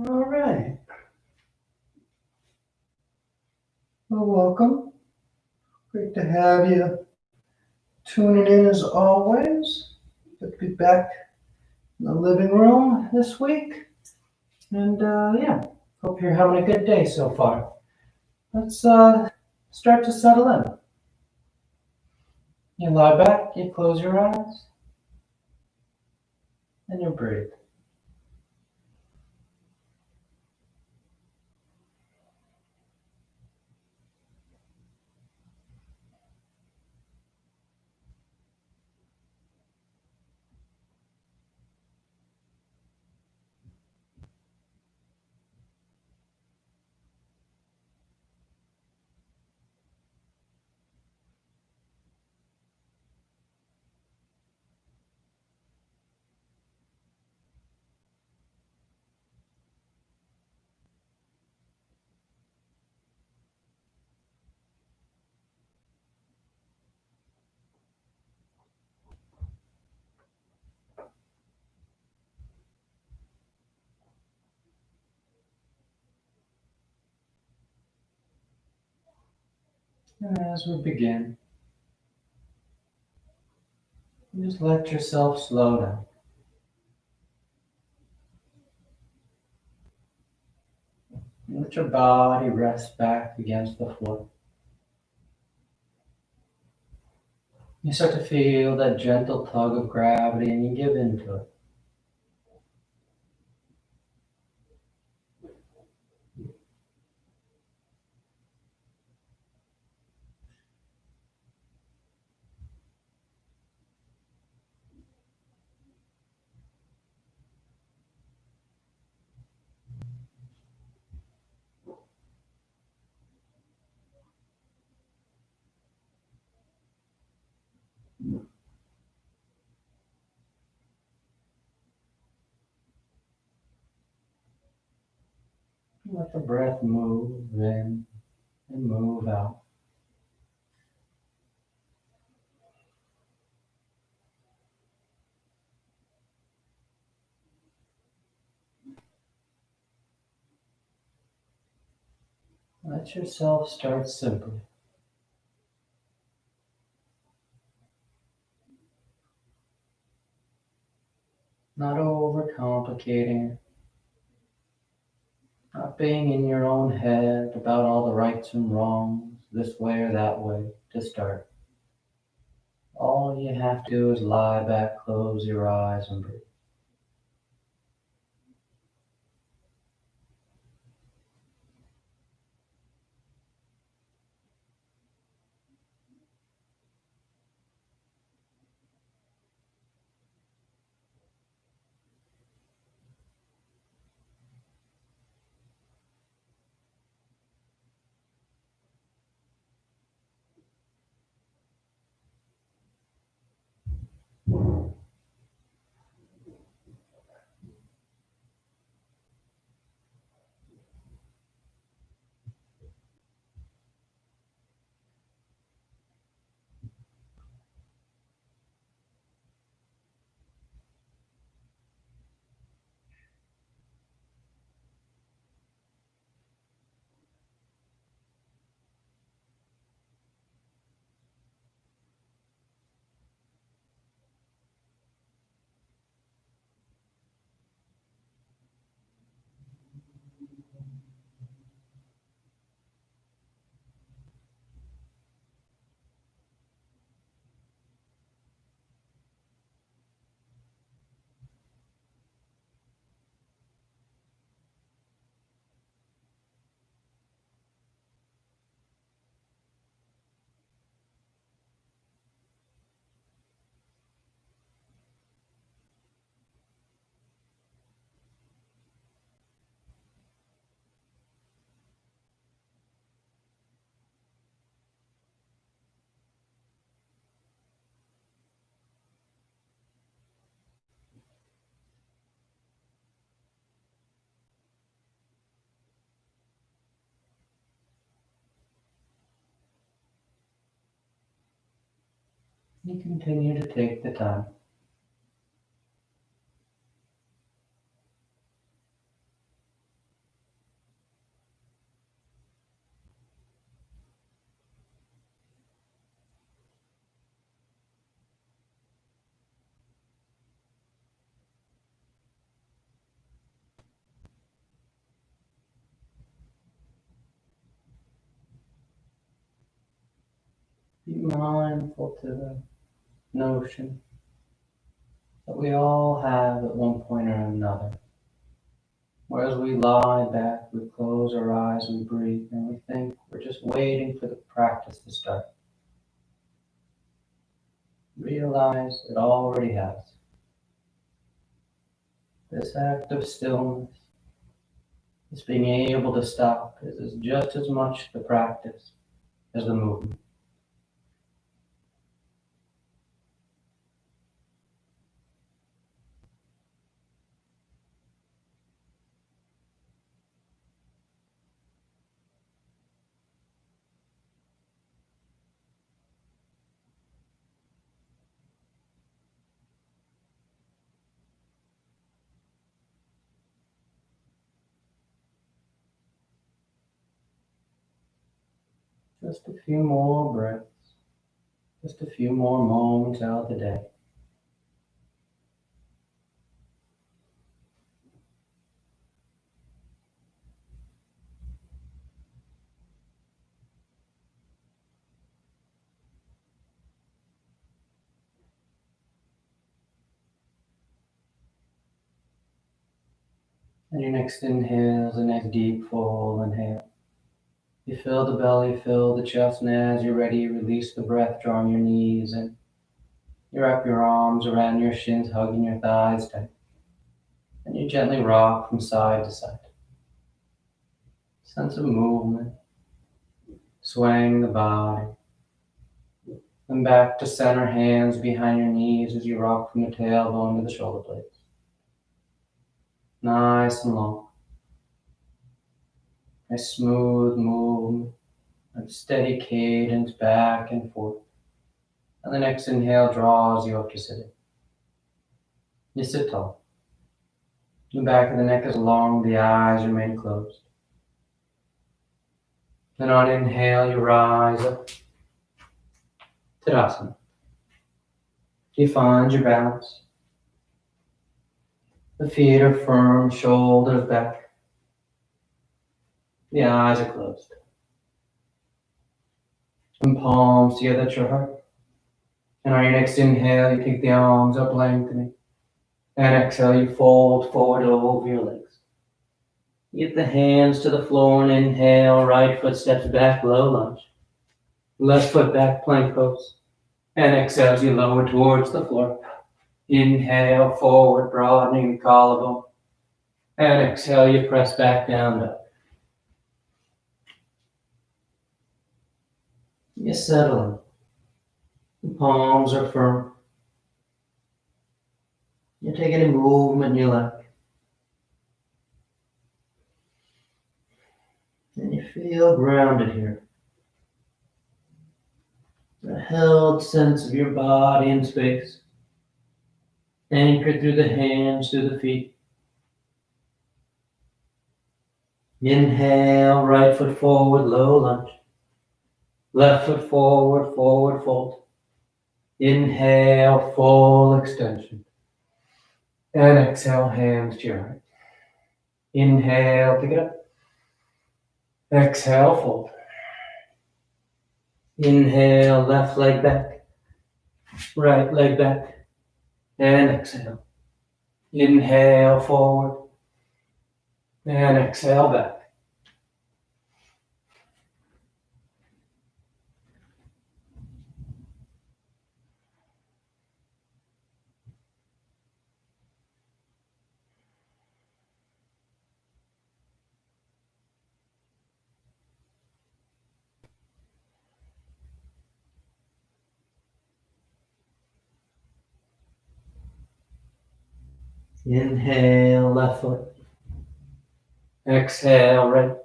All right. Well, welcome. Great to have you tuning in as always. Good to be back in the living room this week. And yeah, hope you're having a good day so far. Let's start to settle in. You lie back, you close your eyes, and you breathe. And as we begin, just let yourself slow down. Let your body rest back against the floor. You start to feel that gentle tug of gravity and you give into it. Let the breath move in and move out. Let yourself start simply. Not overcomplicating it. Not being in your own head about all the rights and wrongs, this way or that way, to start. All you have to do is lie back, close your eyes, and breathe. You continue to take the time. mindful to the notion that we all have at one point or another. Whereas we lie back, we close our eyes, we breathe, and we think we're just waiting for the practice to start. Realize it already has. This act of stillness, this being able to stop, is just as much the practice as the movement. Just a few more breaths, just a few more moments out of the day. And your next inhale is a nice deep full inhale. You fill the belly, fill the chest, and as you're ready, release the breath, drawing your knees in. You wrap your arms around your shins, hugging your thighs tight. And you gently rock from side to side. Sense of movement, swaying the body. And back to center, hands behind your knees as you rock from the tailbone to the shoulder blades. Nice and long. A smooth movement, a steady cadence back and forth. And the next inhale draws you up to sitting. You sit tall. The back of the neck is long, the eyes remain closed. Then on inhale, you rise up. Tadasana. You find your balance. The feet are firm, shoulders back. The eyes are closed. And palms together at your heart. And on your next inhale, you take the arms up, lengthening. And exhale, you fold forward over your legs. Get the hands to the floor and inhale, right foot steps back, low lunge. Left foot back, plank pose. And exhale as you lower towards the floor. Inhale, forward, broadening the collarbone. And exhale, you press back down to up. You settle in. The palms are firm. You take any movement you like. And you feel grounded here. A held sense of your body in space. Anchored through the hands, through the feet. Inhale, right foot forward, low lunge. Left foot forward, forward fold. Inhale, full extension. And exhale, hands to your heart. Inhale, pick it up. Exhale, fold. Inhale, left leg back. Right leg back. And exhale. Inhale, forward. And exhale, back. Inhale, left foot. Exhale, right.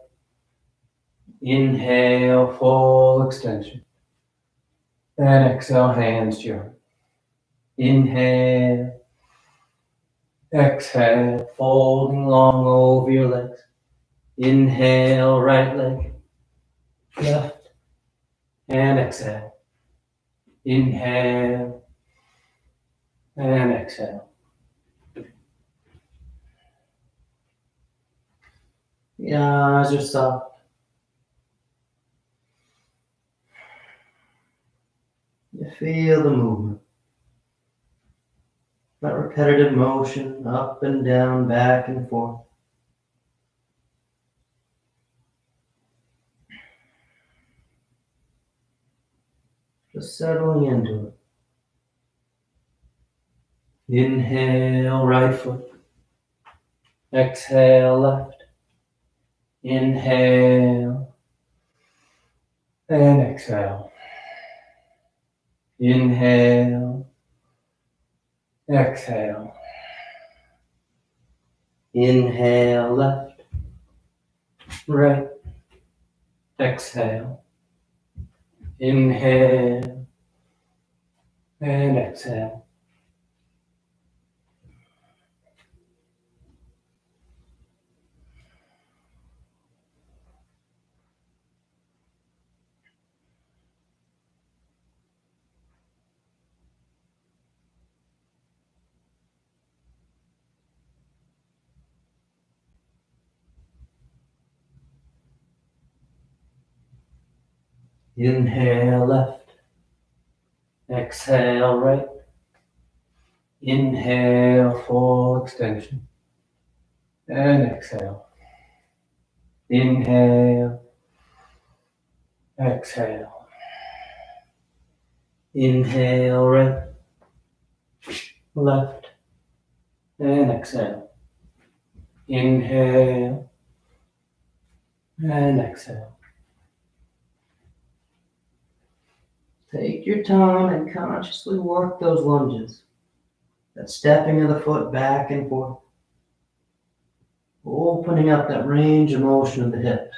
Inhale, full extension. And exhale, hands to your heart. Inhale. Exhale, folding long over your legs. Inhale, right leg. Left. And exhale. Inhale. And exhale. The eyes are soft. And feel the movement. That repetitive motion, up and down, back and forth. Just settling into it. Inhale, right foot. Exhale, left. Inhale. And exhale. Inhale. Exhale. Inhale, left. Right. Exhale. Inhale. And exhale. Inhale, left. Exhale, right. Inhale, full extension. And exhale. Inhale. Exhale. Inhale, right. Left. And exhale. Inhale. And exhale. Take your time and consciously work those lunges. That stepping of the foot back and forth. Opening up that range of motion of the hips.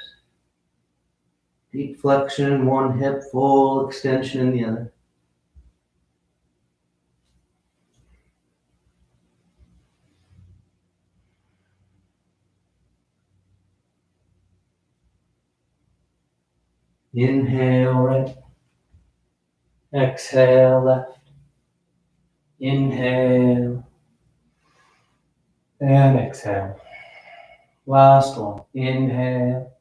Deep flexion in one hip, full extension in the other. Inhale, right. Exhale, left. Inhale. And exhale. Last one. Inhale.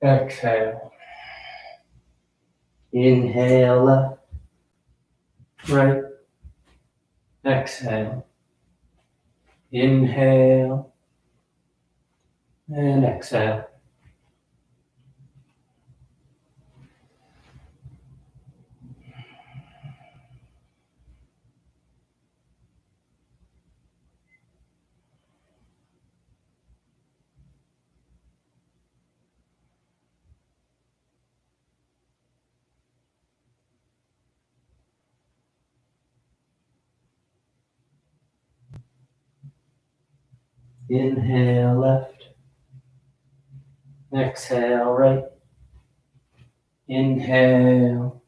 Exhale. Inhale, left. Right. Exhale. Inhale. And exhale. Inhale, left. Exhale, right. Inhale.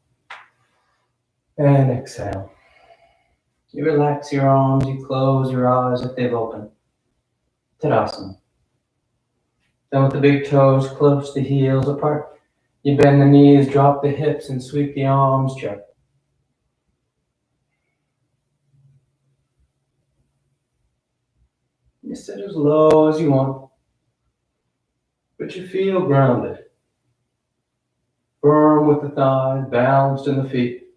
And exhale. You relax your arms, you close your eyes if they've opened. Tadasana. Then with the big toes close, the heels apart, you bend the knees, drop the hips, and sweep the arms gently. You sit as low as you want, but you feel grounded. Firm with the thighs, balanced in the feet.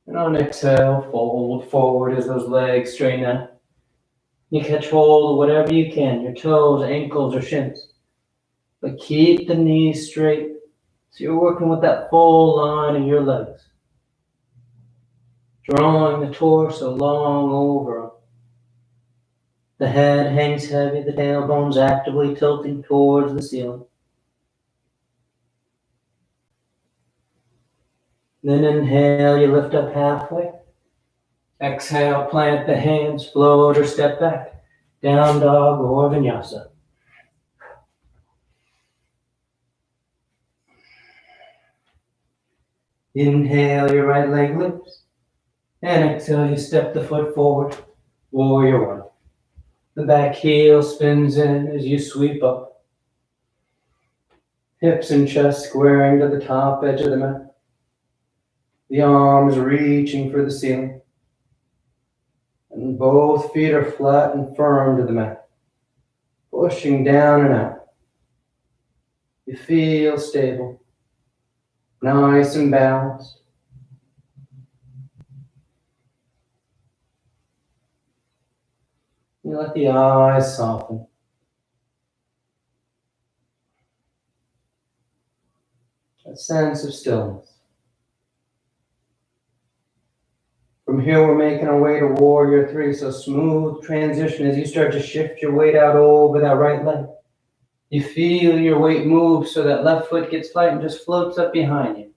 And on exhale, fold forward as those legs straighten out. You catch hold of whatever you can, your toes, ankles, or shins. But keep the knees straight so you're working with that full line of your legs. Drawing the torso long over. The head hangs heavy, the tailbone's actively tilting towards the ceiling. Then inhale, you lift up halfway. Exhale, plant the hands, float or step back. Down dog or vinyasa. Inhale, your right leg lifts. And exhale, you step the foot forward. Warrior one. The back heel spins in as you sweep up. Hips and chest squaring to the top edge of the mat. The arms reaching for the ceiling. And both feet are flat and firm to the mat. Pushing down and out. You You feel stable, nice and balanced. You let the eyes soften. That sense of stillness. From here, we're making our way to Warrior 3, so smooth transition as you start to shift your weight out over that right leg. You feel your weight move so that left foot gets light and just floats up behind you.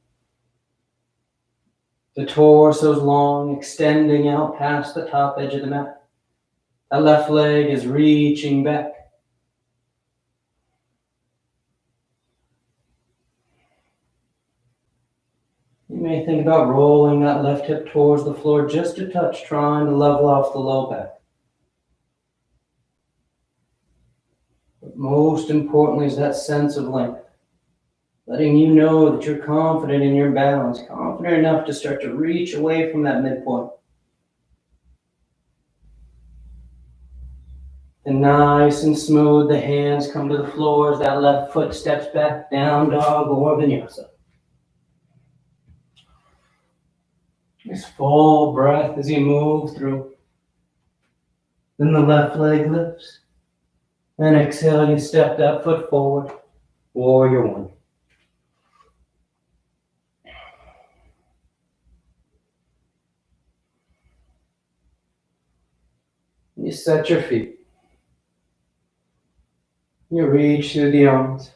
The torso's long, extending out past the top edge of the mat. That left leg is reaching back. You may think about rolling that left hip towards the floor just a touch, trying to level off the low back. But most importantly is that sense of length, letting you know that you're confident in your balance, confident enough to start to reach away from that midpoint. And nice and smooth, the hands come to the floor as that left foot steps back, down dog or vinyasa. Nice full breath as you move through. Then the left leg lifts. And exhale, you step that foot forward. Warrior 1. You set your feet. You reach through the arms.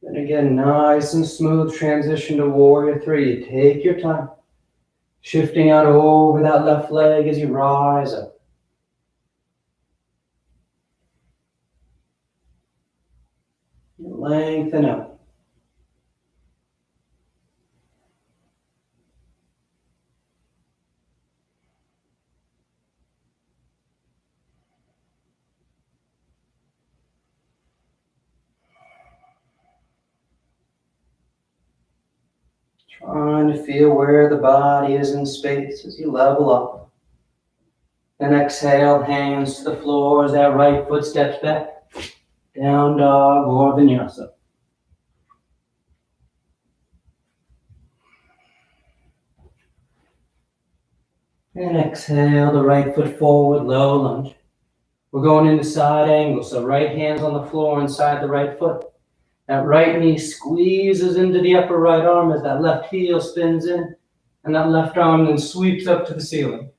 And again, nice and smooth transition to Warrior 3. You take your time, shifting out over that left leg as you rise up. You lengthen out. Trying to feel where the body is in space as you level up. And exhale, hands to the floor as that right foot steps back. Down dog or vinyasa. And exhale, the right foot forward, low lunge. We're going into side angle, so right hand's on the floor inside the right foot. That right knee squeezes into the upper right arm as that left heel spins in, and that left arm then sweeps up to the ceiling.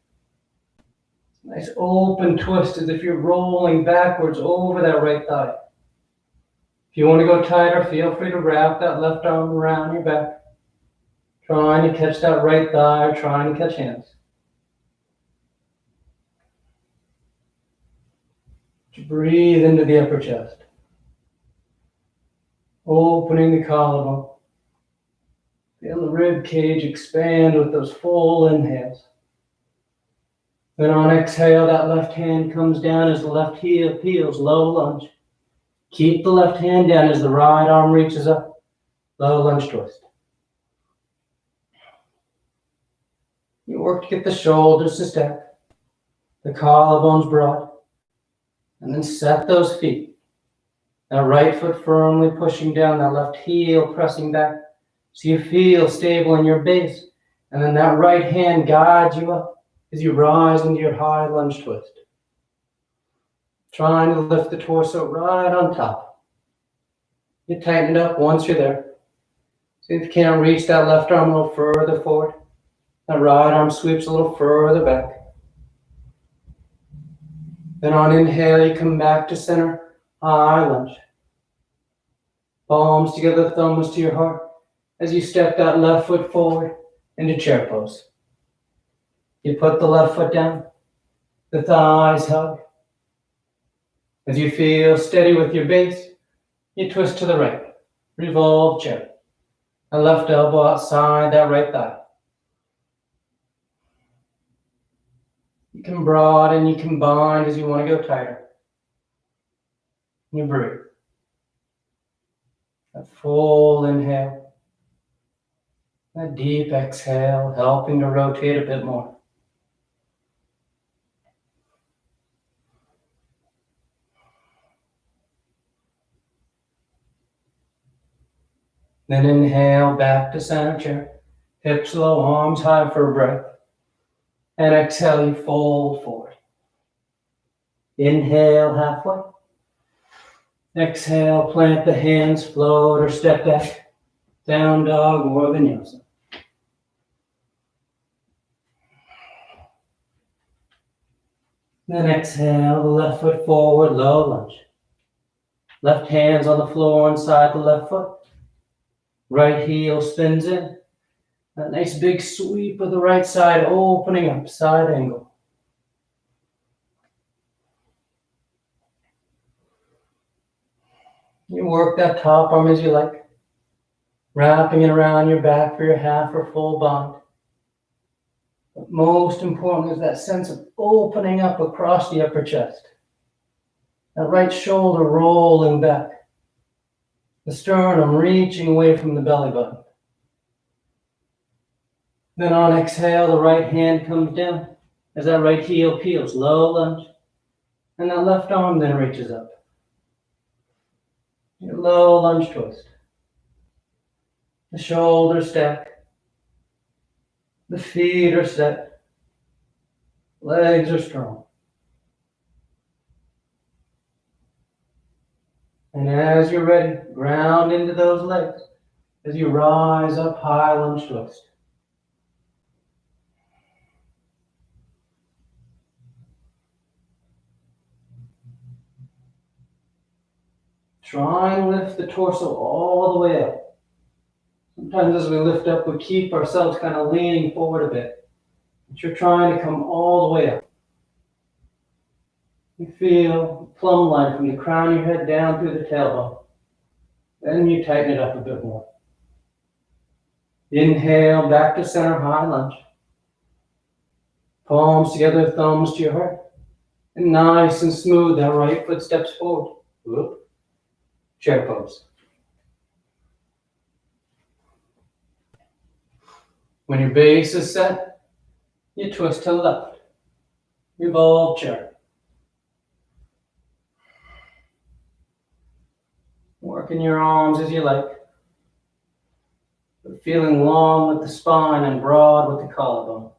Nice open twist as if you're rolling backwards over that right thigh. If you want to go tighter, feel free to wrap that left arm around your back. Trying to catch that right thigh or trying to catch hands. Breathe into the upper chest. Opening the collarbone. Feel the rib cage expand with those full inhales. Then on exhale, that left hand comes down as the left heel peels, low lunge. Keep the left hand down as the right arm reaches up, low lunge twist. You work to get the shoulders to stack, the collarbones broad, and then set those feet. That right foot firmly pushing down, that left heel pressing back, so you feel stable in your base. And then that right hand guides you up as you rise into your high lunge twist. Trying to lift the torso right on top. You tighten it up once you're there. See if you can't reach that left arm a little further forward. That right arm sweeps a little further back. Then on inhale, you come back to center, high lunge. Palms together, thumbs to your heart as you step that left foot forward into chair pose. You put the left foot down, the thighs hug. As you feel steady with your base, you twist to the right, revolve chair. A left elbow outside that right thigh. You can broaden, you can bind as you want to go tighter. You breathe. A full inhale. A deep exhale, helping to rotate a bit more. Then inhale back to center chair. Hips low, arms high for a breath. And exhale, you fold forward. Inhale halfway. Exhale, plant the hands, float or step back. Down dog or vinyasa. Then exhale, the left foot forward, low lunge. Left hand's on the floor inside the left foot. Right heel spins in. That nice big sweep of the right side opening up, side angle. You work that top arm as you like. Wrapping it around your back for your half or full bind. But most important is that sense of opening up across the upper chest. That right shoulder rolling back. The sternum reaching away from the belly button. Then on exhale, the right hand comes down as that right heel peels, low lunge. And that left arm then reaches up. Your low lunge twist. The shoulders stack. The feet are set. Legs are strong. And as you're ready, ground into those legs as you rise up, high lunge twist. Try and lift the torso all the way up. Sometimes as we lift up, we keep ourselves kind of leaning forward a bit. But you're trying to come all the way up. You feel the plumb line from the crown of your head down through the tailbone. Then you tighten it up a bit more. Inhale, back to center, high lunge. Palms together, thumbs to your heart. And nice and smooth, that right foot steps forward. Whoop. Chair pose. When your base is set, you twist to the left. Revolve chair. Working your arms as you like. But feeling long with the spine and broad with the collarbone.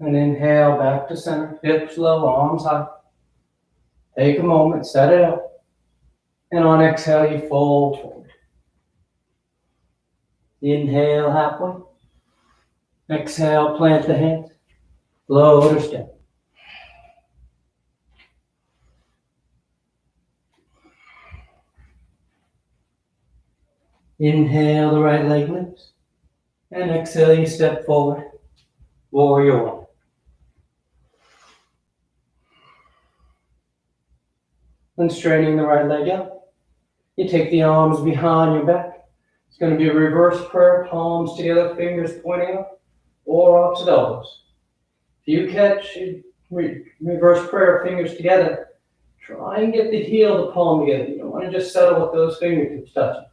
And inhale back to center, hips low, arms high. Take a moment, set it up. And on exhale, you fold forward. Inhale halfway. Exhale, plant the hands. Float or step. Inhale, the right leg lifts. And exhale, you step forward. Warrior one. Then straightening the right leg up. You take the arms behind your back. It's going to be a reverse prayer, palms together, fingers pointing up, or opposite elbows. If you catch reverse prayer, fingers together, try and get the heel, the palm together. You don't want to just settle with those fingertips touching.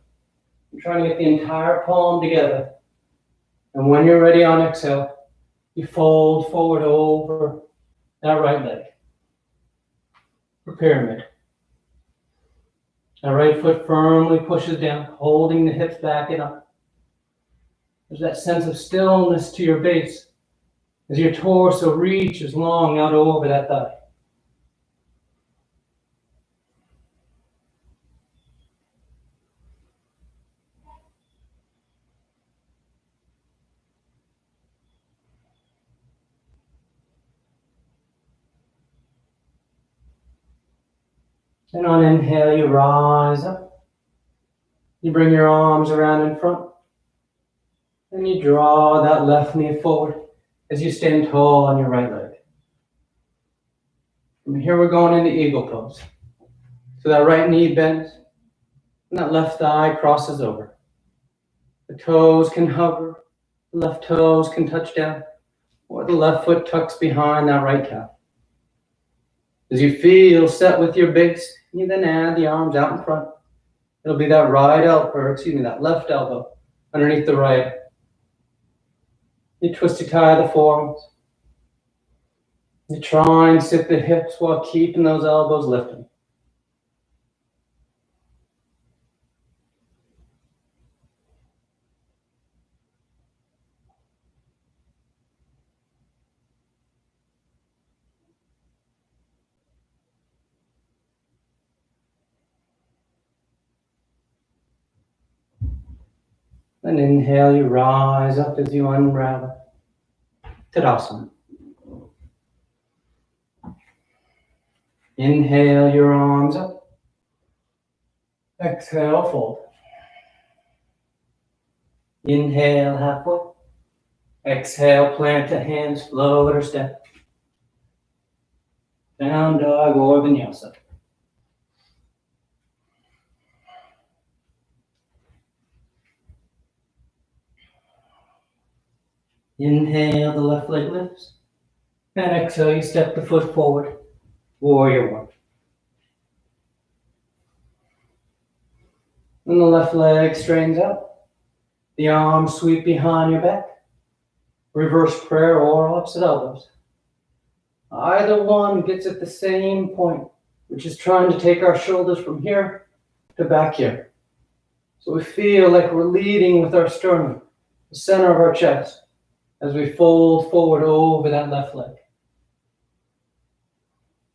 You're trying to get the entire palm together. And when you're ready on exhale, you fold forward over that right leg for pyramid. That right foot firmly pushes down, holding the hips back and up. There's that sense of stillness to your base as your torso reaches long out over that thigh. And on inhale, you rise up. You bring your arms around in front. And you draw that left knee forward as you stand tall on your right leg. From here, we're going into eagle pose. So that right knee bends and that left thigh crosses over. The toes can hover, the left toes can touch down, or the left foot tucks behind that right calf. As you feel set with your base, you then add the arms out in front. It'll be that that left elbow underneath the right. You twisty tie the forearms. You try and sit the hips while keeping those elbows lifting. Then inhale, you rise up as you unravel. Tadasana. Inhale your arms up. Exhale, fold. Inhale, halfway. Exhale, plant the hands, float or step. Down dog or vinyasa. Inhale, the left leg lifts. And exhale, you step the foot forward. Warrior one. And the left leg straightens out. The arms sweep behind your back. Reverse prayer or opposite elbows. Either one gets at the same point, which is trying to take our shoulders from here to back here. So we feel like we're leading with our sternum, the center of our chest, as we fold forward over that left leg.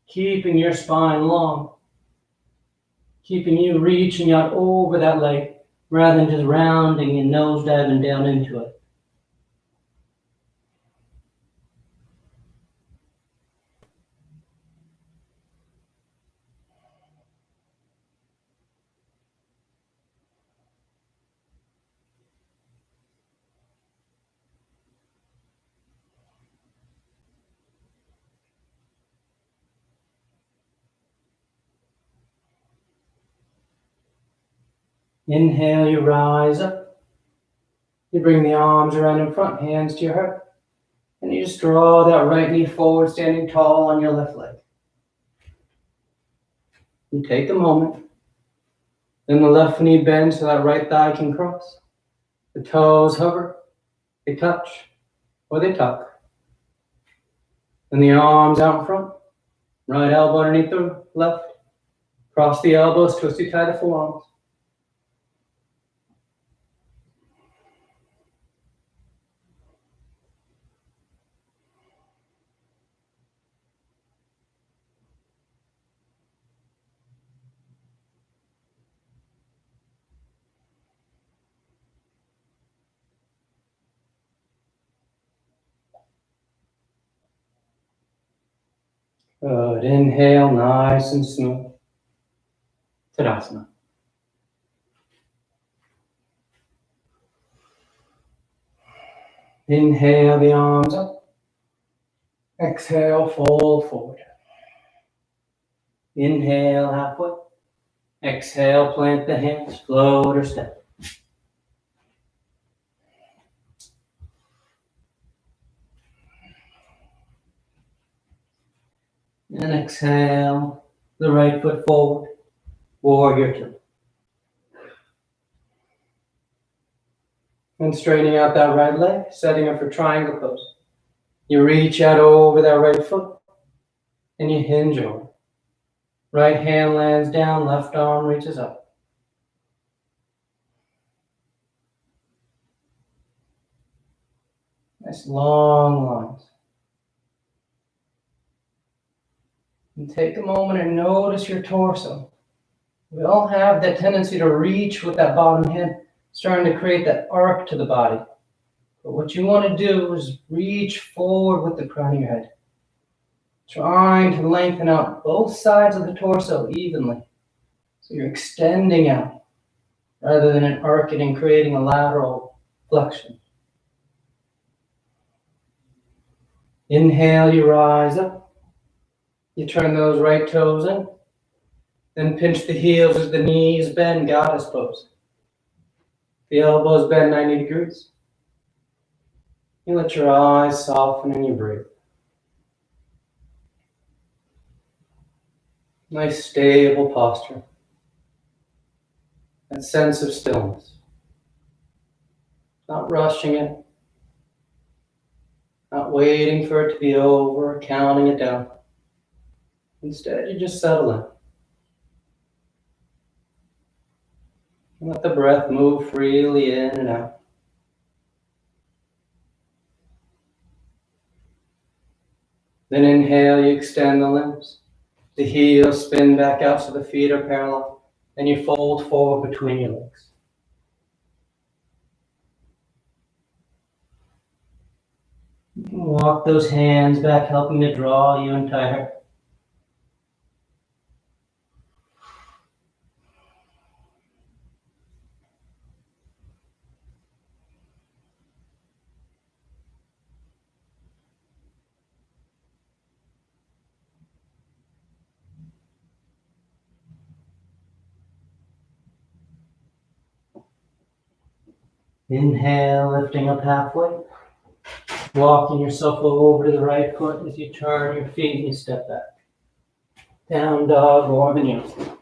Keeping your spine long, keeping you reaching out over that leg rather than just rounding and nose diving down into it. Inhale, you rise up. You bring the arms around in front, hands to your heart. And you just draw that right knee forward, standing tall on your left leg. You take a moment. Then the left knee bends so that right thigh can cross. The toes hover, they touch, or they tuck. Then the arms out in front. Right elbow underneath the left. Cross the elbows, twisty tie the forearms. Good. Inhale, nice and smooth. Tadasana. Inhale the arms up. Exhale, fold forward. Inhale, halfway. Exhale, plant the hands, float or step. And exhale, the right foot forward, warrior two. And straightening out that right leg, setting up for triangle pose. You reach out over that right foot, and you hinge over. Right hand lands down, left arm reaches up. Nice long lines. And take a moment and notice your torso. We all have that tendency to reach with that bottom hand, starting to create that arc to the body. But what you want to do is reach forward with the crown of your head, trying to lengthen out both sides of the torso evenly. So you're extending out rather than an arcing and creating a lateral flexion. Inhale, you rise up. You turn those right toes in. Then pinch the heels as the knees bend, goddess pose. The elbows bend 90 degrees. You let your eyes soften and you breathe. Nice stable posture. That sense of stillness. Not rushing it. Not waiting for it to be over, counting it down. Instead, you just settle in. And let the breath move freely in and out. Then inhale, you extend the limbs. The heels spin back out so the feet are parallel. And you fold forward between your legs. You can walk those hands back, helping to draw you in tighter. Inhale, lifting up halfway. Walking yourself over to the right foot as you turn your feet and you step back. Down dog or vinyasa.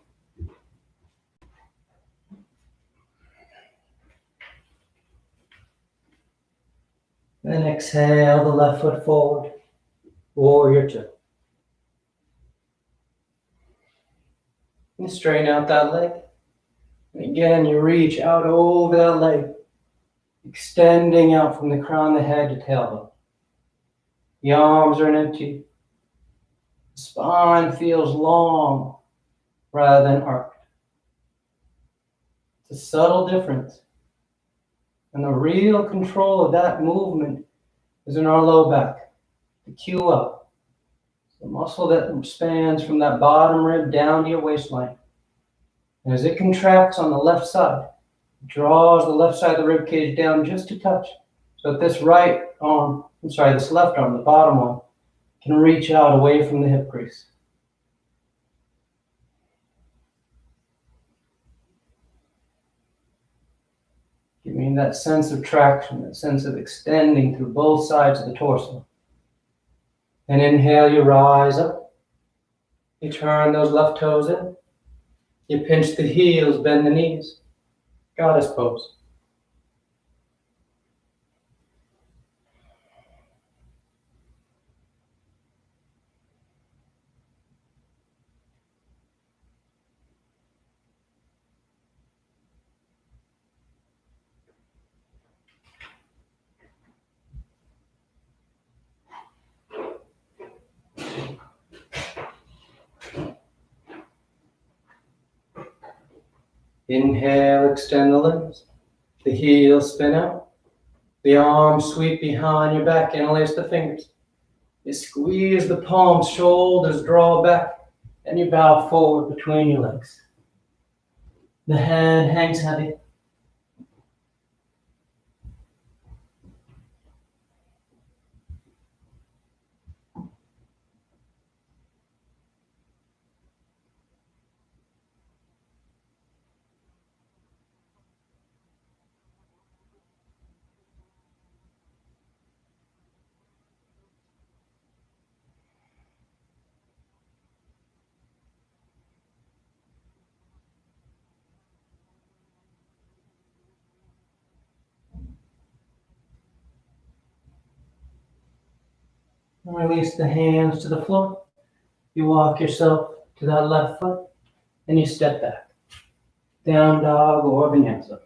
Then exhale the left foot forward. Warrior two. And straighten out that leg. And again, you reach out over that leg, extending out from the crown of the head to tailbone. The arms are empty. The spine feels long rather than arched. It's a subtle difference. And the real control of that movement is in our low back, the Q up. The muscle that spans from that bottom rib down to your waistline. And as it contracts on the left side, it draws the left side of the rib cage down just a touch. So that this this left arm, the bottom one, can reach out away from the hip crease. Giving that sense of traction, that sense of extending through both sides of the torso. And inhale, you rise up. You turn those left toes in. You pinch the heels, bend the knees. Goddess pose. Inhale, extend the limbs. The heels spin out. The arms sweep behind your back, interlace the fingers. You squeeze the palms, shoulders draw back, and you bow forward between your legs. The head hangs heavy. And release the hands to the floor. You walk yourself to that left foot, and you step back. Down dog or vinyasa.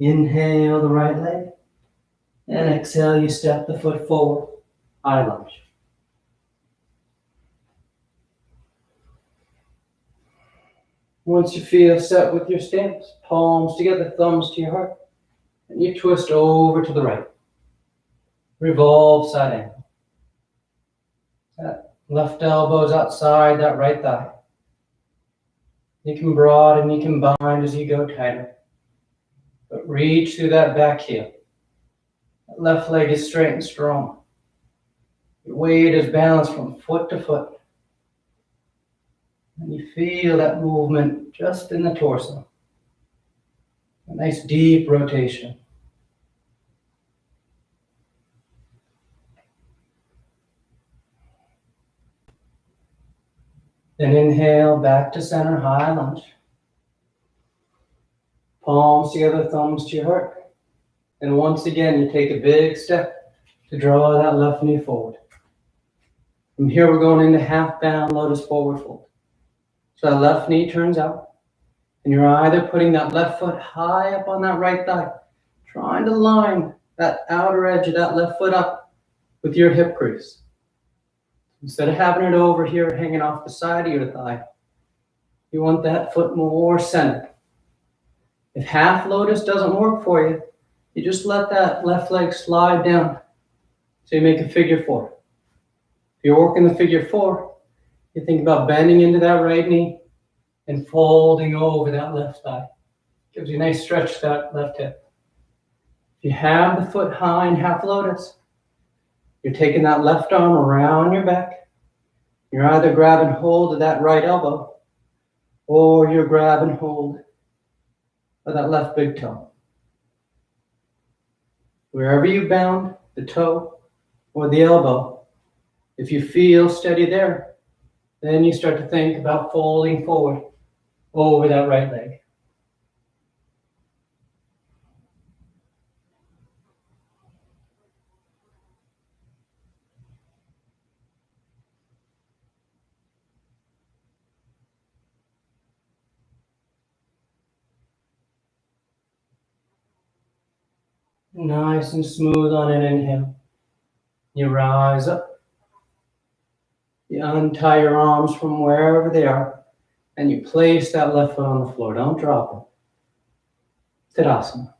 Inhale the right leg, and exhale, you step the foot forward, high lunge. Once you feel set with your stance, palms together, thumbs to your heart, and you twist over to the right. Revolve side angle. That left elbow is outside that right thigh. You can broaden, you can bind as you go tighter. But reach through that back heel. That left leg is straight and strong. Your weight is balanced from foot to foot. And you feel that movement just in the torso. A nice deep rotation. Then inhale back to center, high lunge. Palms together, thumbs to your heart. And once again, you take a big step to draw that left knee forward. From here, we're going into half bound lotus forward fold. So that left knee turns out, and you're either putting that left foot high up on that right thigh, trying to line that outer edge of that left foot up with your hip crease. Instead of having it over here hanging off the side of your thigh, you want that foot more centered. If half lotus doesn't work for you, you just let that left leg slide down so you make a figure four. If you're working the figure four, you think about bending into that right knee and folding over that left thigh. Gives you a nice stretch to that left hip. If you have the foot high in half lotus, you're taking that left arm around your back. You're either grabbing hold of that right elbow or you're grabbing hold of that left big toe. Wherever you bound the toe or the elbow, if you feel steady there, then you start to think about folding forward over that right leg. Nice and smooth on an inhale. You rise up. You untie your arms from wherever they are, and you place that left foot on the floor. Don't drop it. Tadasana.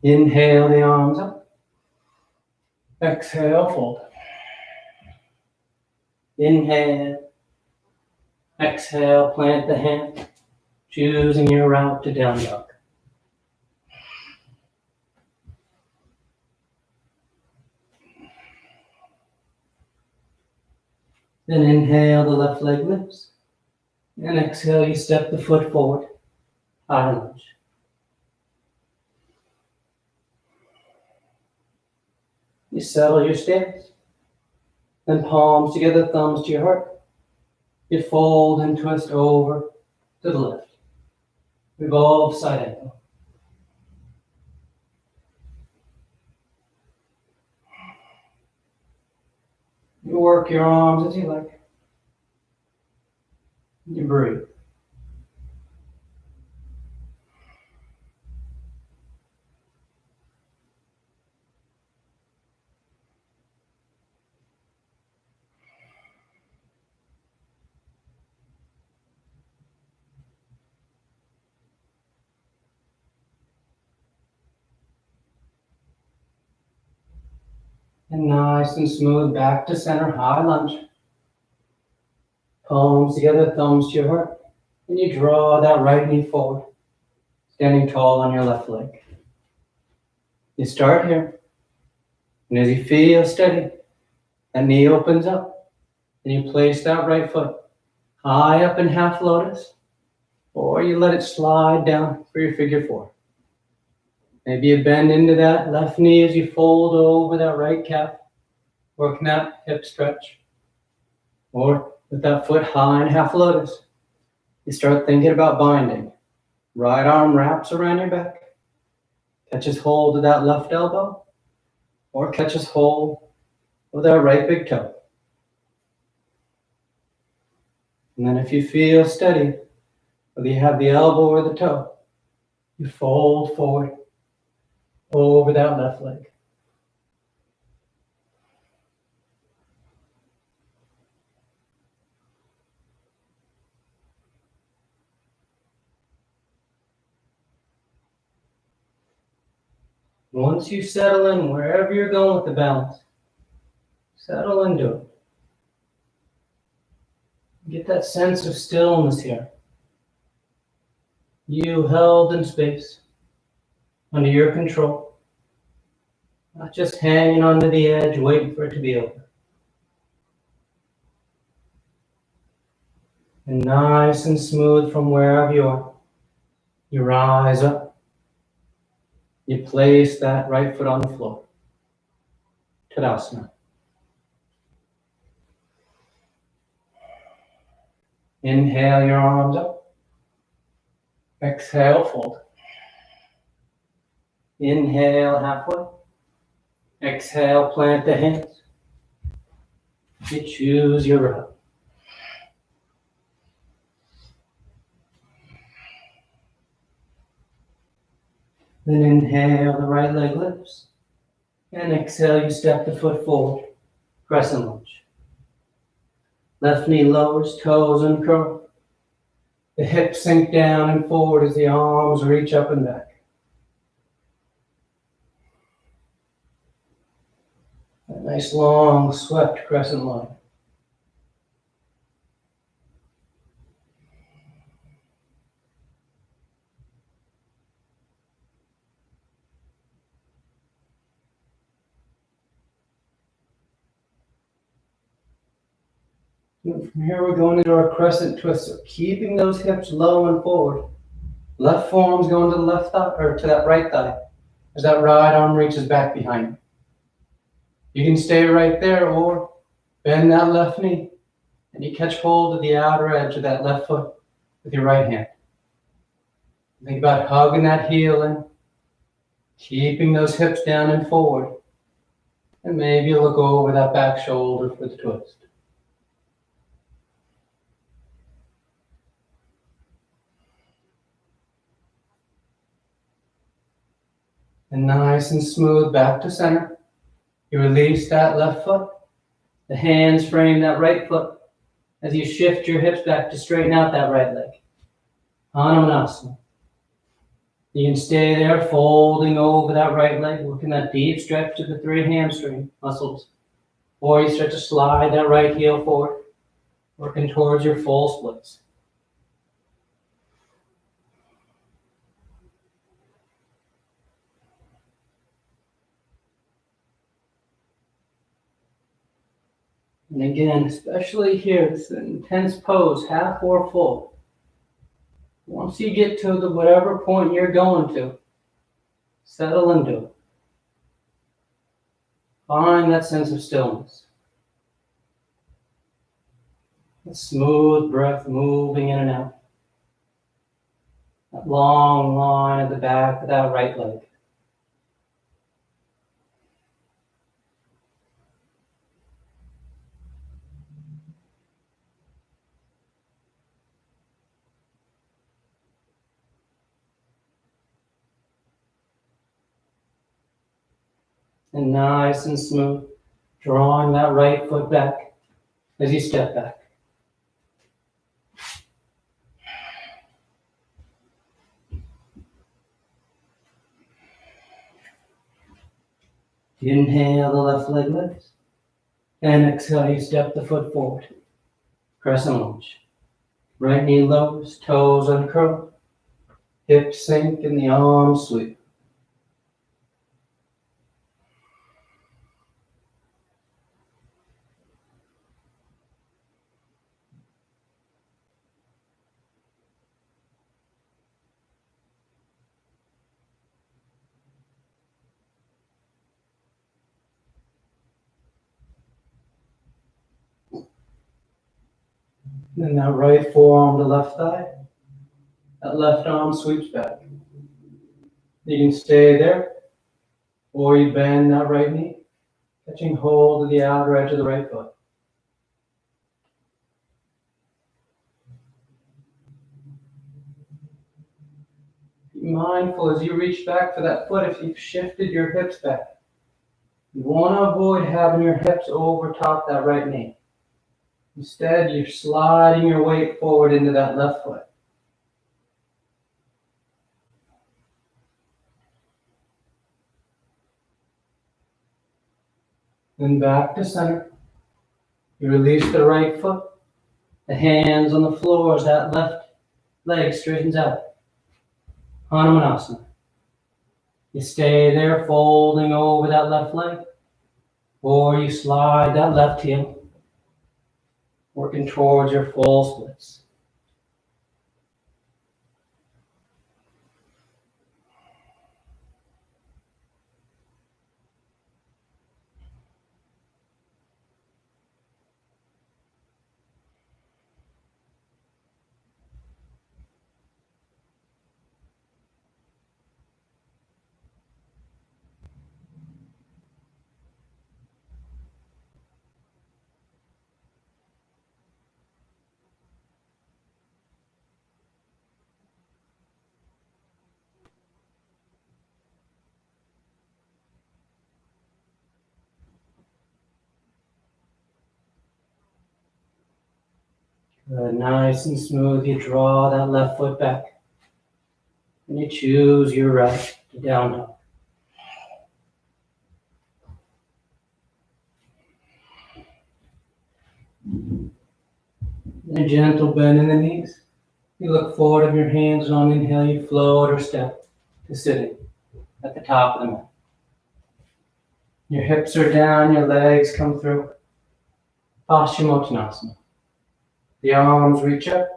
Inhale the arms up. Exhale, fold. Inhale. Exhale, plant the hand, choosing your route to down dog. Then inhale, the left leg lifts. And exhale, you step the foot forward, high lunge. You settle your stance. Then palms together, thumbs to your heart. You fold and twist over to the left. Revolve side angle. You work your arms as you like. You breathe. And nice and smooth back to center, high lunge. Palms together, thumbs to your heart. And you draw that right knee forward, standing tall on your left leg. You start here. And as you feel steady, that knee opens up. And you place that right foot high up in half lotus, or you let it slide down for your figure four. Maybe you bend into that left knee as you fold over that right calf, working that hip stretch. Or with that foot high in half lotus, you start thinking about binding. Right arm wraps around your back, catches hold of that left elbow, or catches hold of that right big toe. And then if you feel steady, whether you have the elbow or the toe, you fold forward over that left leg. Once you settle in wherever you're going with the balance, settle into it. Get that sense of stillness here. You held in space, under your control, not just hanging onto the edge, waiting for it to be over. And nice and smooth from wherever you are, you rise up, you place that right foot on the floor. Tadasana. Inhale your arms up. Exhale, fold. Inhale, halfway. Exhale, plant the hands. You choose your route. Then inhale, the right leg lifts. And exhale, you step the foot forward. Crescent lunge. Left knee lowers, toes uncurl. The hips sink down and forward as the arms reach up and back. A nice long swept crescent line. And from here we're going into our crescent twist. So keeping those hips low and forward. Left forearm's going to the left thigh or to that right thigh as that right arm reaches back behind you. You can stay right there or bend that left knee and you catch hold of the outer edge of that left foot with your right hand. Think about hugging that heel in, keeping those hips down and forward, and maybe look over that back shoulder for the twist. And nice and smooth back to center. You release that left foot. The hands frame that right foot as you shift your hips back to straighten out that right leg. Hanumanasana. You can stay there folding over that right leg, working that deep stretch to the 3 hamstring muscles. Or you start to slide that right heel forward, working towards your full splits. And again, especially here, it's an intense pose, half or full. Once you get to the whatever point you're going to, settle into it. Find that sense of stillness. That smooth breath moving in and out. That long line at the back of that right leg. And nice and smooth, drawing that right foot back as you step back. Inhale, the left leg lifts. And exhale, you step the foot forward. Crescent lunge. Right knee lowers, toes uncurl. Hips sink and the arms sweep. Then that right forearm to left thigh. That left arm sweeps back. You can stay there, or you bend that right knee, catching hold of the outer edge of the right foot. Be mindful as you reach back for that foot if you've shifted your hips back. You want to avoid having your hips over top that right knee. Instead, you're sliding your weight forward into that left foot. Then back to center. You release the right foot. The hands on the floor as that left leg straightens out. Hanumanasana. You stay there folding over that left leg, or you slide that left heel, working towards your full splits. Good, nice and smooth. You draw that left foot back, and you choose your right to down dog. And a gentle bend in the knees. You look forward of your hands, and on inhale, you float or step to sitting at the top of the mat. Your hips are down, your legs come through. Paschimottanasana. The arms reach up,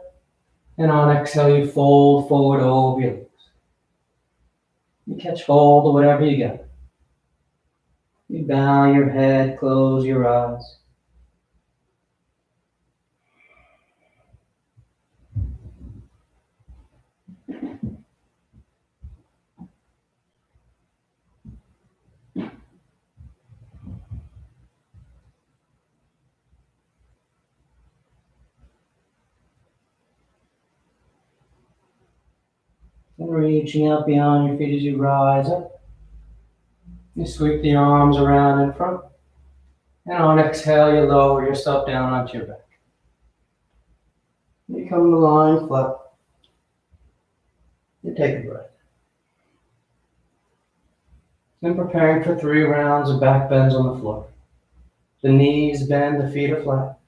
and on exhale, you fold forward over your legs. You catch hold of whatever you got. You bow your head, close your eyes. And reaching out beyond your feet as you rise up. You sweep the arms around in front. And on exhale, you lower yourself down onto your back. You come to lying flat. You take a breath. Then preparing for 3 rounds of back bends on the floor. The knees bend, the feet are flat.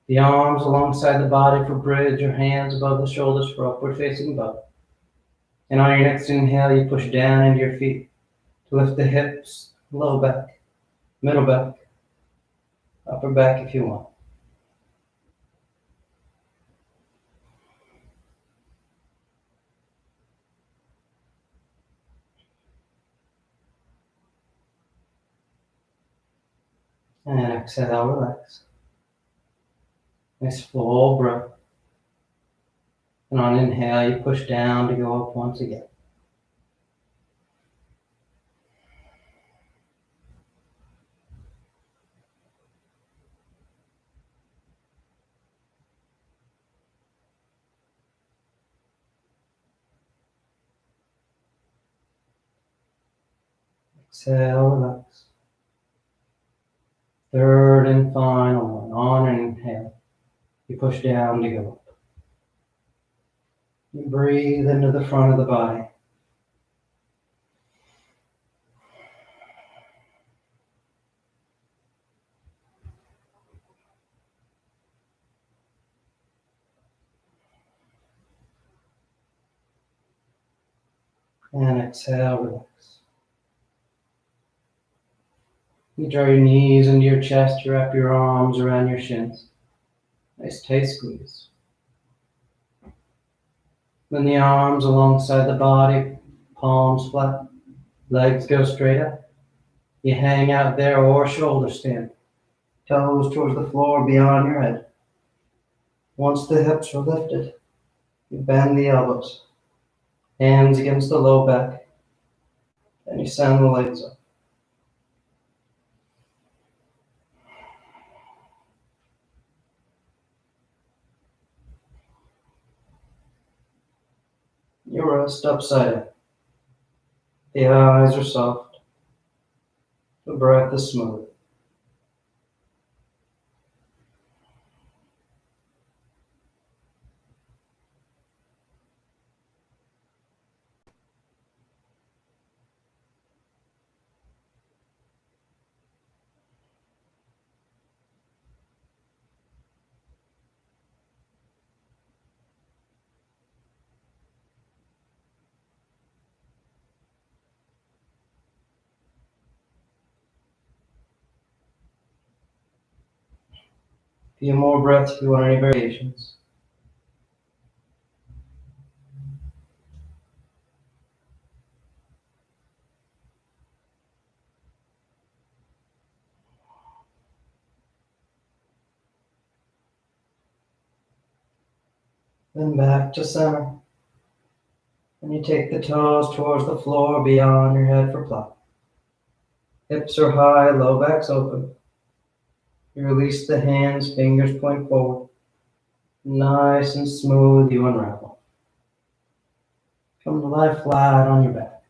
The arms alongside the body for bridge, or hands above the shoulders for upward facing bow. And on your next inhale, you push down into your feet to lift the hips, low back, middle back, upper back if you want. And exhale, relax. Nice full breath. And on inhale, you push down to go up once again. Exhale, relax. Third and final one. On an inhale, you push down to go up. You breathe into the front of the body. And exhale, relax. You draw your knees into your chest, you wrap your arms around your shins. Nice tight squeeze. Then the arms alongside the body, palms flat, legs go straight up. You hang out there or shoulder stand. Toes towards the floor beyond your head. Once the hips are lifted, you bend the elbows. Hands against the low back. And you send the legs up. You rest upside down. The eyes are soft. The breath is smooth. Few more breaths if you want any variations. Then back to center. And you take the toes towards the floor beyond your head for plop. Hips are high, low back's open. You release the hands, fingers point forward. Nice and smooth, you unravel. Come to lie flat on your back.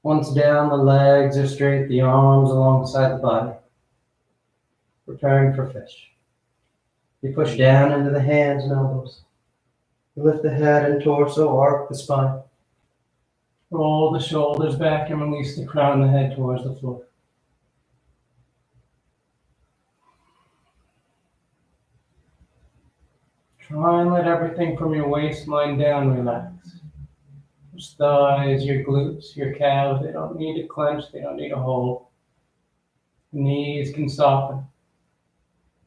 Once down, the legs are straight, the arms alongside the body. Preparing for fish. You push down into the hands and elbows. You lift the head and torso, arc the spine. Roll the shoulders back and release the crown of the head towards the floor. Try and let everything from your waistline down relax. Your thighs, your glutes, your calves, they don't need to clench, they don't need to hold. The knees can soften.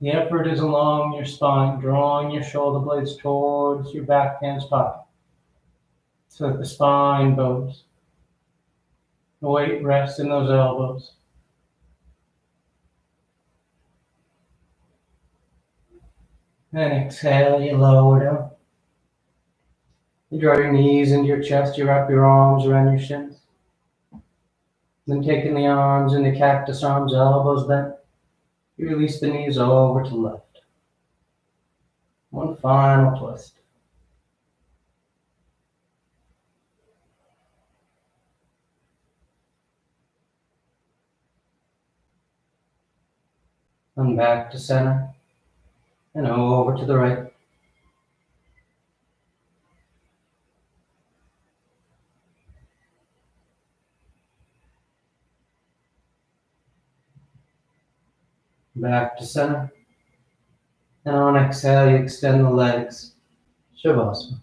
The effort is along your spine, drawing your shoulder blades towards your back hand's pocket so that the spine bows. The weight rests in those elbows. Then exhale, you lower down. You draw your knees into your chest, you wrap your arms around your shins. Then taking the arms into cactus arms, elbows bent, you release the knees over to the left. One final twist. And back to center, and over to the right. Back to center. And on exhale, you extend the legs. Shavasana.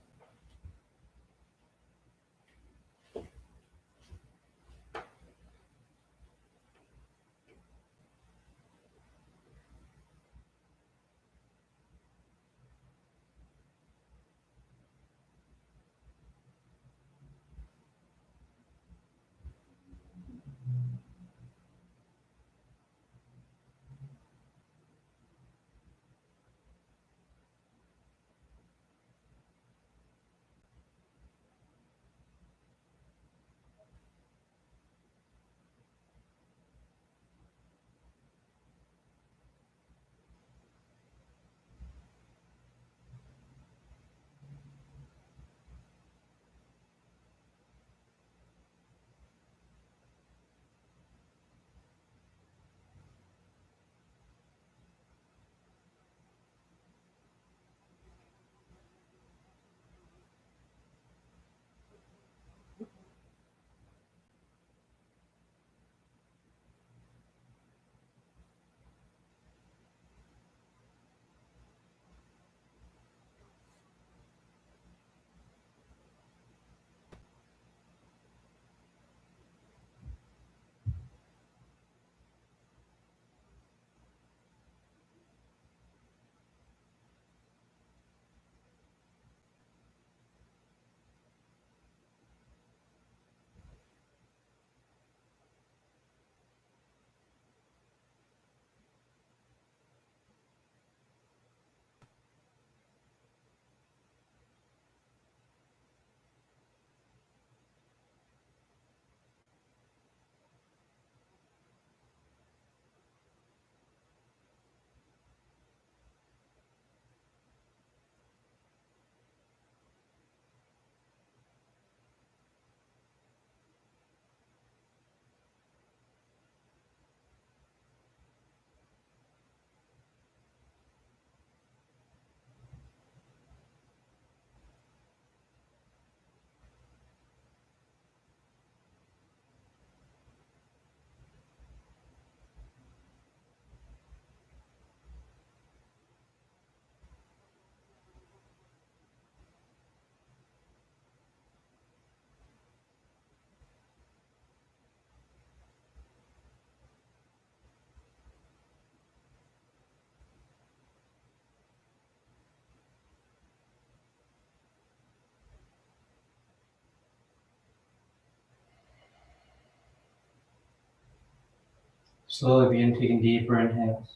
Slowly begin taking deeper inhales,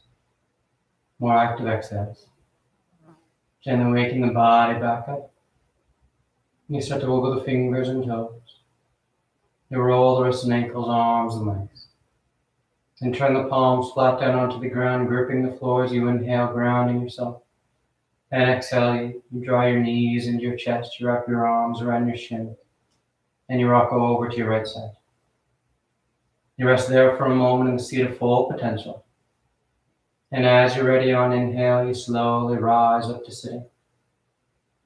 more active exhales. Gently waking the body back up. You start to wiggle the fingers and toes. You roll the wrists and ankles, arms and legs. And turn the palms flat down onto the ground, gripping the floor as you inhale, grounding yourself. And exhale, you draw your knees into your chest, you wrap your arms around your shin, and you rock over to your right side. You rest there for a moment in the seat of full potential. And as you're ready on inhale, you slowly rise up to sitting.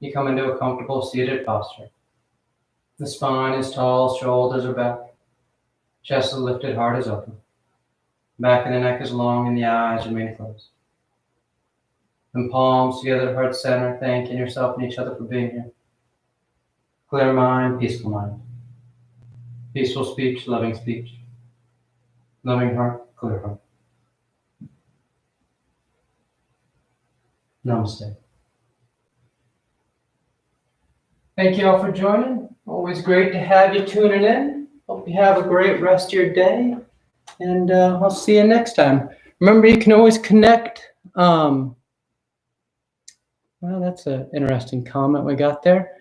You come into a comfortable seated posture. The spine is tall, shoulders are back, chest is lifted, heart is open. Back of the neck is long and the eyes remain closed. And palms together at heart center, thanking yourself and each other for being here. Clear mind, peaceful mind. Peaceful speech, loving speech. Loving heart, clear heart. Namaste. Thank you all for joining. Always great to have you tuning in. Hope you have a great rest of your day. And I'll see you next time. Remember, you can always connect. Well, that's an interesting comment we got there.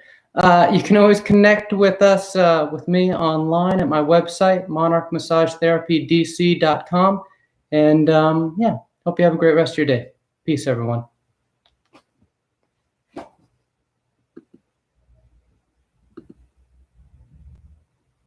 You can always connect with us, with me online at my website, monarchmassagetherapydc.com. And yeah, hope you have a great rest of your day. Peace, everyone.